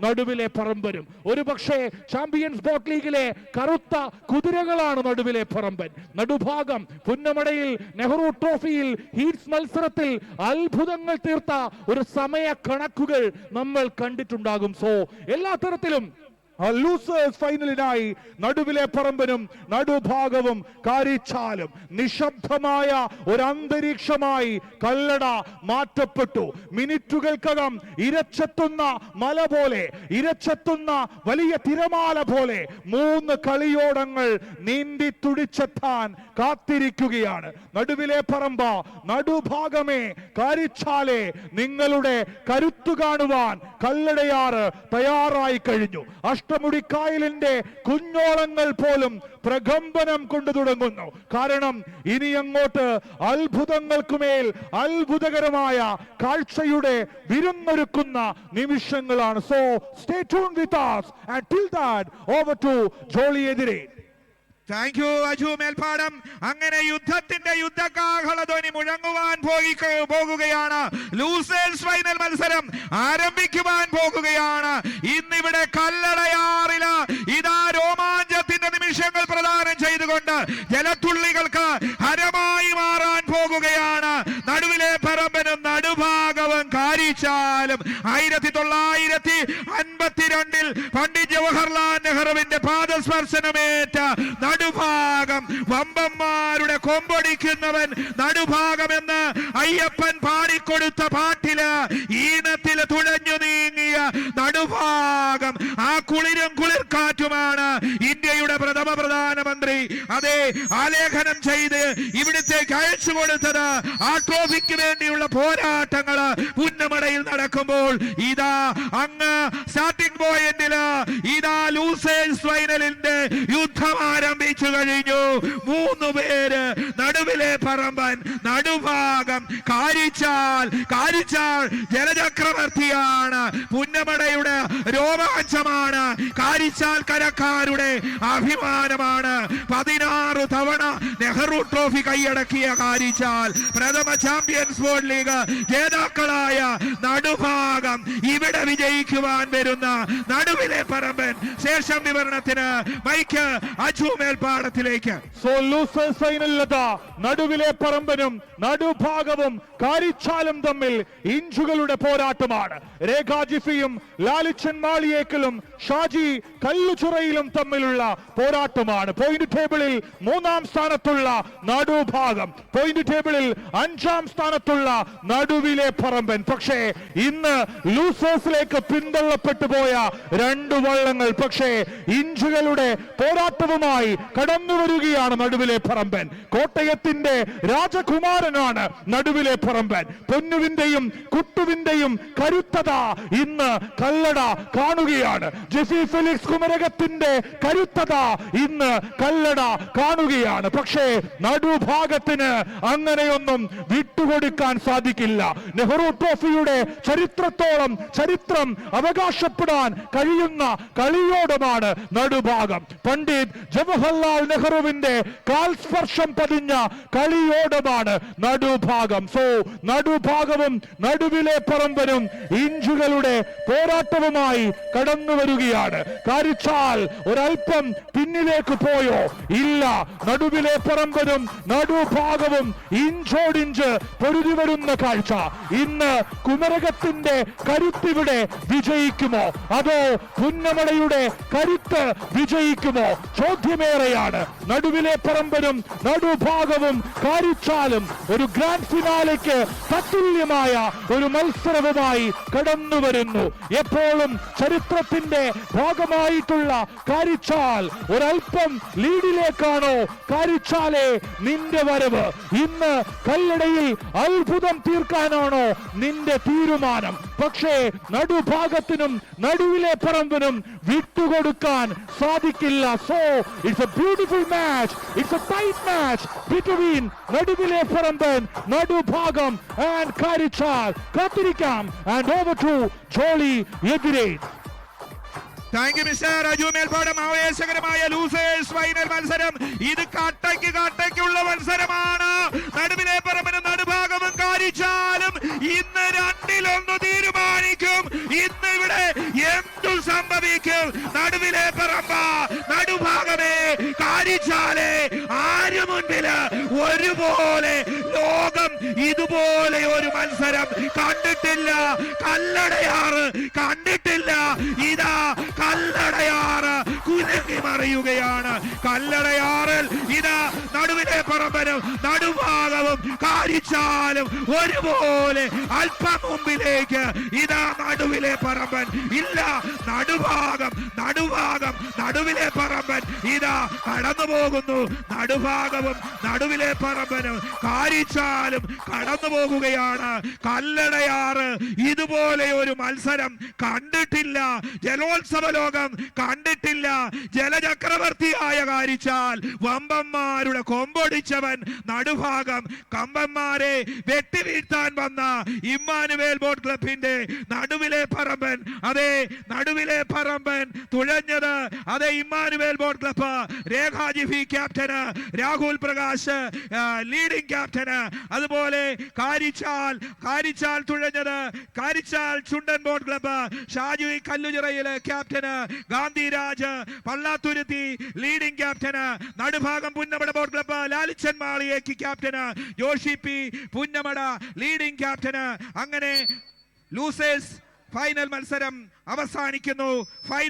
നടുവിലെ പറമ്പനും. ഒരു പക്ഷേ champions boat ലീഗിലെ കറുത്ത കുതിരകളാണ് നടുവിലെ പറമ്പൻ. നടുഭാഗം പുന്നമടയിൽ നെഹ്റു ട്രോഫിയിൽ ഹീറ്റ്സ് മത്സരത്തിൽ അത്ഭുതങ്ങൾ തീർത്ത ഒരു സമയ കണക്കുകൾ നമ്മൾ കണ്ടിട്ടുണ്ടാകും. സോ എല്ലാ തരത്തിലും ലൂസേഴ്സ് ഫൈനലിനായി നടുവിലെ പറമ്പനും നടുഭാഗവും കാരിച്ചാലും നിശബ്ദമായ ഒരു അന്തരീക്ഷമായി കല്ലട മാറ്റപ്പെട്ടു. മിനിറ്റുകൾക്കകം ഇരച്ചെത്തുന്ന മല പോലെ, ഇരച്ചെത്തുന്ന വലിയ തിരമാല പോലെ 3 കളിയോടങ്ങൾ നീന്തി തുടിച്ചെത്താൻ കാത്തിരിക്കുകയാണ്. നടുവിലെ പറമ്പ, നടുഭാഗമേ, കാരിച്ചാലെ, നിങ്ങളുടെ കരുത്തു കാണുവാൻ കല്ലടയാറ് തയ്യാറായി കഴിഞ്ഞു. അഷ്ടമുടിക്കായലിന്റെ കുഞ്ഞോളങ്ങൾ പോലും പ്രകമ്പനം കൊണ്ടു തുടങ്ങുന്നു. കാരണം ഇനി അങ്ങോട്ട് അത്ഭുതങ്ങൾക്കുമേൽ അത്ഭുതകരമായ കാഴ്ചയുടെ വിരുന്നൊരുക്കുന്ന നിമിഷങ്ങളാണ്. So stay tune with us and till that over to Jolly Ethire. Thank you Aju Melpadam. അങ്ങനെ യുദ്ധത്തിന്റെ യുദ്ധകാഹളധ്വനി മുഴങ്ങുവാൻ പോകുകയാണ്. ലൂസേഴ്സ് ഫൈനൽ മത്സരം ആരംഭിക്കുവാൻ പോകുകയാണ്. ഇന്നിവിടെ കല്ലടയാറില് ഇതാ രോമാഞ്ചത്തിന്റെ നിമിഷങ്ങൾ പ്രദാനം ചെയ്തുകൊണ്ട് ജലത്തുള്ളികൾക്ക് ഹരമായി മാറാൻ പോകുകയാണ്. നടുവിലെ പറമ്പനും നടുഭാഗവും കാരിച്ചാലും 1952 പണ്ഡിറ്റ് ജവഹർലാൽ നെഹ്റുവിന്റെ പാദസ്പർശനമേറ്റ നടുഭാഗം, വമ്പന്മാരുടെ കൊമ്പൊടിക്കുന്നവൻ നടുഭാഗമെന്ന് അയ്യപ്പൻ പാടിക്കൊടുത്ത പാട്ടില് ഈണത്തില് തുഴഞ്ഞു നീങ്ങിയ നടുഭാഗം. ആ കുളിരും കുളിർക്കാറ്റുമാണ് ഇന്ത്യയുടെ പ്രഥമ പ്രധാനമന്ത്രി അതെ ആലേഖനം ചെയ്ത് ഇവിടത്തേക്ക് അയച്ചു കൊടുത്തത്. ആ ട്രോഫിക്ക് വേണ്ടിയുള്ള പോരാട്ടങ്ങള് പുന്നമടയിൽ നടക്കുമ്പോൾ ഇതാ അങ്ങ് സ്റ്റാർട്ടിംഗ് പോയിന്റില് ഇതാ ലൂസേഴ്സ് ഫൈനലിന്റെ യുദ്ധം ആരംഭിച്ചു കഴിഞ്ഞു. 3 പേര്, നടുവിലെ പറമ്പൻ, നടുഭാഗം കാരിച്ചാൽ. കാരിച്ചാൽ ജലചക്രവർത്തിയാണ്, പുന്നമടയുടെ രോമാഞ്ചമാണ്, കാരിച്ചാൽ കരക്കാരുടെ അഭിമാനമാണ്. 16 തവണ നെഹ്റു ട്രോഫി കൈയടക്കിയ കാരിച്ചാൽ, പ്രഥമ ചാമ്പ്യൻസ് ബോട്ട് ലീഗ് ജേതാക്കളായ നടുഭാഗം, ഇവിടെ വിജയിക്കുവാൻ വരുന്ന നടുവിലെ പറമ്പൻ. ശേഷം വിവരണത്തിന് മൈക്ക് അജു മേൽപ്പാടത്തിലേക്ക്. സോ ലൂസേഴ്സ് ഫൈനലിലെത്താ നടുവിലെ പറമ്പനും നടുഭാഗവും കാരിച്ചാലും തമ്മിൽ ഇഞ്ചുകളുടെ പോരാട്ടമാണ്. രേഖാ ജിഫിയും ലാലിച്ചൻ മാളിയേക്കലും ഷാജി കല്ലുചിറയിലും തമ്മിലുള്ള പോരാട്ടമാണ്. പോയിന്റ് ടേബിളിൽ 3-ാം സ്ഥാനത്തുള്ള നടുഭാഗം, പോയിന്റ് ടേബിളിൽ 5-ാം സ്ഥാനത്തുള്ള നടുവിലെ പറമ്പൻ. പക്ഷേ ഇന്ന് ലൂസേഴ്സിലേക്ക് പിന്തള്ളപ്പെട്ടു പോയ 2 വള്ളങ്ങൾ പക്ഷേ ഇഞ്ചുകളുടെ പോരാട്ടവുമായി കടന്നു വരികയാണ് നടുവിലെ പറമ്പൻ. കോട്ടയത്തിന്റെ രാജകുമാരനാണ് നടുവിലെ പറമ്പൻ. പൊന്നുവിന്റെയും കുട്ടുവിന്റെയും കരുത്തത ഇന്ന് കല്ലട കാണുകയാണ്. ജെസി ഫെലിക്സ് കുമരകത്തിന്റെ കരുത്തത ഇന്ന് കല്ലട കാണുകയാണ്. പക്ഷേ നടുഭാഗത്തിന് അങ്ങനെയൊന്നും വിട്ടുകൊടുക്കാൻ സാധിക്കില്ല. നെഹ്റു ട്രോഫിയുടെ ചരിത്രത്തോളം ചരിത്രം അവകാശപ്പെടാൻ കഴിയുന്ന കളിയോടമാണ് നടുഭാഗം. പണ്ഡിറ്റ് ജവഹർലാൽ നെഹ്റുവിന്റെ കാൽസ്പർശം പതിഞ്ഞ കളിയോടമാണ് നടുഭാഗം. സോ നടുഭാഗവും നടുവിലെ പറമ്പനും ഇഞ്ചുകളുടെ പോരാട്ടവുമായി കടന്നു വരികയാണ്. കാരിച്ചാൽ ഒരൽപ്പം പിന്നിലേക്ക് പോയോ? ഇല്ല. നടുവിലെ പറമ്പനും നടുഭാഗവും ഇഞ്ചോടിഞ്ച് പൊരുതി വരുന്ന കാഴ്ച. ഇന്ന് കുമരകത്തിന്റെ കരുത്തിവിടെ വിജയിക്കുമോ അതോ പുന്നമടയുടെ കരുത്ത് വിജയിക്കുമോ? ചോദ്യമേറെയാണ്. നടുവിലെ പറമ്പനും നടുഭാഗവും കാരിച്ചാലും ഒരു ഗ്രാൻഡ് ഫിനാലേക്ക് തത്തുല്യമായ ഒരു മത്സരവുമായി കടന്നു വരുന്നു. എപ്പോഴും ചരിത്രത്തിന്റെ ഭാഗമായിട്ടുള്ള കാരിച്ചാൽ ഒരൽപ്പം ലീഡിലേക്കാണോ? കാരിച്ചാലെ, നിന്റെ വരവ് ഇന്ന് കല്ലടയിൽ അത്ഭുതം തീർക്കാനാണോ നിന്റെ തീരുമാനം? പക്ഷേ നടുഭാഗത്തിനും നടുവിലെ പറമ്പിനും വിട്ടുകൊടുക്കാൻ സാധിക്കില്ല. So it's a beautiful match, it's a tight match between Naduvile Paramban, Nadubhagam and Karichal. കാത്തിരിക്കാം. And over to Jolly Ethire. Thank you mister Aju Melpadam. ആവേശകരമായ ലൂസേഴ്സ് ഫൈനൽ മത്സരം ഇത് കട്ടയ്ക്കുള്ള മത്സരമാണ്. നടുവിലെ പറമ്പനും നടുഭാഗവും കാരിച്ചാലും ഇന്ന് 2-1 തീരുമാനിക്കും. ഇന്ന് ഇവിടെ എന്തു സംഭവിക്കും? നടുവിലെ പറമ്പ, നടുഭാഗമേ, കാരിച്ചാലെ, ആര് മുൻപില് ഒരുപോലെ ലോകം ഇതുപോലെ ഒരു മത്സരം കണ്ടിട്ടില്ല. കല്ലടയാറ് കണ്ടിട്ടില്ല. ഇതാ കല്ലടയാറ് കുലുങ്ങി മറിയുകയാണ്. കല്ലടയാറിൽ ഇതാ നടുവിലെ പറമ്പനും നടുഭാഗവും കാരിച്ചാലും ഒരുപോലെ അല്പം മുമ്പിലേക്ക്. ഇതാ നടുവിലെ പറമ്പൻ, ഇല്ല നടുഭാഗം നടുവിലെ പറമ്പൻ ഇതാ കടന്നു പോകുന്നു. നടുഭാഗവും നടുവിലെ പറമ്പനും കാരിച്ചാലും കടന്നു പോകുകയാണ്. കല്ലടയാറ് ഇതുപോലെ ഒരു മത്സരം കണ്ടിട്ടില്ല. ജലോത്സവ ലോകം കണ്ടിട്ടില്ല. ജലചക്രവർത്തിയായ കാരിച്ചാൽ, വമ്പന്മാരുടെ കൊമ്പൊടിച്ചവൻ നടുഭാഗം, കമ്പന്മാരെ വെട്ടിവീഴ്ത്താൻ വന്ന ഇമ്മാനുവേൽ ബോട്ട് ക്ലബിന്റെ നടുവിലെ പറമ്പൻ. അതെ, നടുവിലെ പറമ്പൻ തുഴഞ്ഞത് അതെ Immanuel boat club. Rekha Jifi captain, Rahul Prakash leading captain, അതുപോലെ കാരിച്ചാൽ തുഴഞ്ഞത് കാരിച്ചാൽ ചുണ്ടൻ ബോട്ട് ക്ലബ്, ഷാജു കല്ലുചിറയിലെ captain, Gandhiraj Pallathuruthy leading captain, Nadubhagam Punnamada boat club Lalichan Maliyekk captain, Joshi P Punnamada leading captain. അങ്ങനെ ലൂസേഴ്സ് ഫൈനൽ മത്സരം അവസാനിക്കുന്നു. ഫൈനൽ